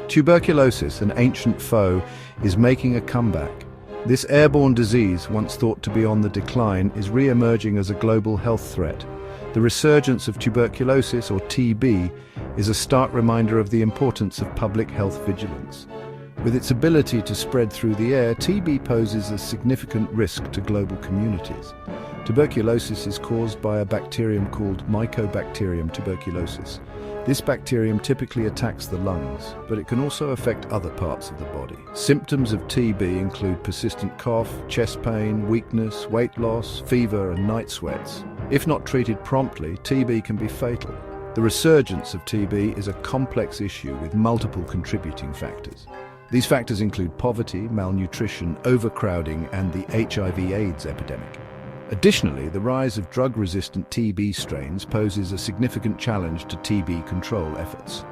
Tuberculosis, an ancient foe, is making a comeback. This airborne disease, once thought to be on the decline, is re-emerging as a global health threat. The resurgence of tuberculosis, or TB, is a stark reminder of the importance of public health vigilance. With its ability to spread through the air, TB poses a significant risk to global communities. Tuberculosis is caused by a bacterium called Mycobacterium tuberculosis. This bacterium typically attacks the lungs, but it can also affect other parts of the body. Symptoms of TB include persistent cough, chest pain, weakness, weight loss, fever, and night sweats. If not treated promptly, TB can be fatal. The resurgence of TB is a complex issue with multiple contributing factors. These factors include poverty, malnutrition, overcrowding, and the HIV/AIDS epidemic. Additionally, the rise of drug-resistant TB strains poses a significant challenge to TB control efforts.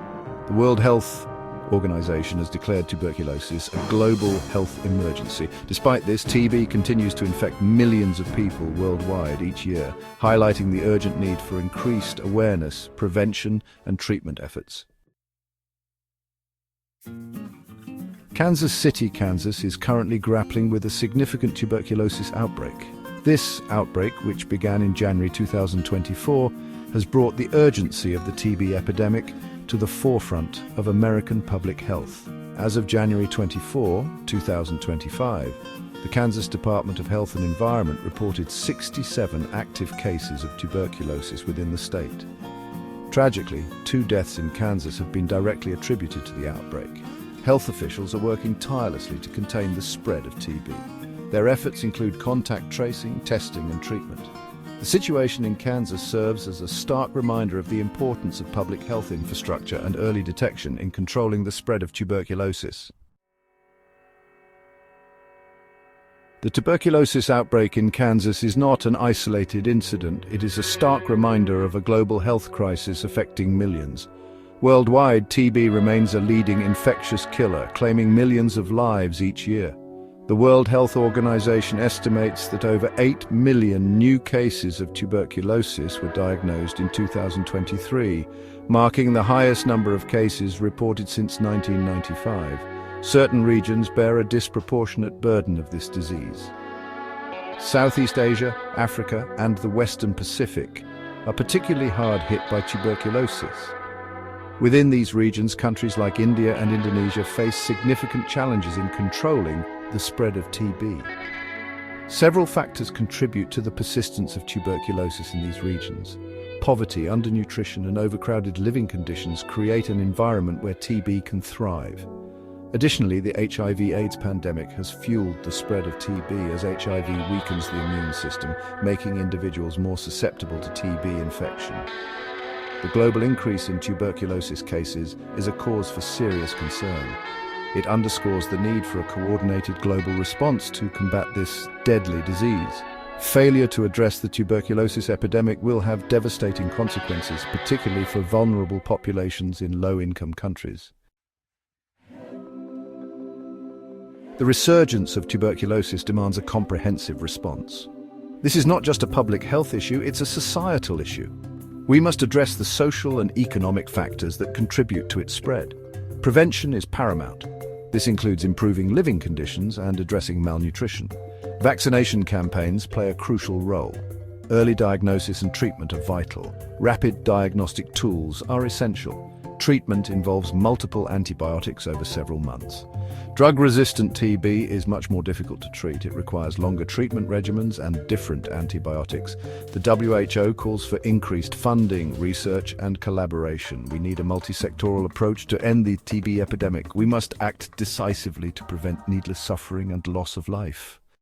The World Health Organization has declared tuberculosis a global health emergency. Despite this, TB continues to infect millions of people worldwide each year, highlighting the urgent need for increased awareness, prevention, and treatment efforts. Kansas City, Kansas is currently grappling with a significant tuberculosis outbreak. This outbreak, which began in January 2024, has brought the urgency of the TB epidemic to the forefront of American public health. As of January 24, 2025, the Kansas Department of Health and Environment reported 67 active cases of tuberculosis within the state. Tragically, 2 deaths in Kansas have been directly attributed to the outbreak. Health officials are working tirelessly to contain the spread of TB. Their efforts include contact tracing, testing, and treatment. The situation in Kansas serves as a stark reminder of the importance of public health infrastructure and early detection in controlling the spread of tuberculosis. The tuberculosis outbreak in Kansas is not an isolated incident. It is a stark reminder of a global health crisis affecting millions. Worldwide, TB remains a leading infectious killer, claiming millions of lives each year. The World Health Organization estimates that over 8 million new cases of tuberculosis were diagnosed in 2023, marking the highest number of cases reported since 1995. Certain regions bear a disproportionate burden of this disease. Southeast Asia, Africa, and the Western Pacific are particularly hard hit by tuberculosis. Within these regions, countries like India and Indonesia face significant challenges in controlling the spread of TB. Several factors contribute to the persistence of tuberculosis in these regions. Poverty, undernutrition, and overcrowded living conditions create an environment where TB can thrive. Additionally, the HIV/AIDS pandemic has fueled the spread of TB as HIV weakens the immune system, making individuals more susceptible to TB infection. The global increase in tuberculosis cases is a cause for serious concern. It underscores the need for a coordinated global response to combat this deadly disease. Failure to address the tuberculosis epidemic will have devastating consequences, particularly for vulnerable populations in low-income countries. The resurgence of tuberculosis demands a comprehensive response. This is not just a public health issue, it's a societal issue. We must address the social and economic factors that contribute to its spread. Prevention is paramount. This includes improving living conditions and addressing malnutrition. Vaccination campaigns play a crucial role. Early diagnosis and treatment are vital. Rapid diagnostic tools are essential. Treatment involves multiple antibiotics over several months. Drug-resistant TB is much more difficult to treat. It requires longer treatment regimens and different antibiotics. The WHO calls for increased funding, research, and collaboration. We need a multi-sectoral approach to end the TB epidemic. We must act decisively to prevent needless suffering and loss of life.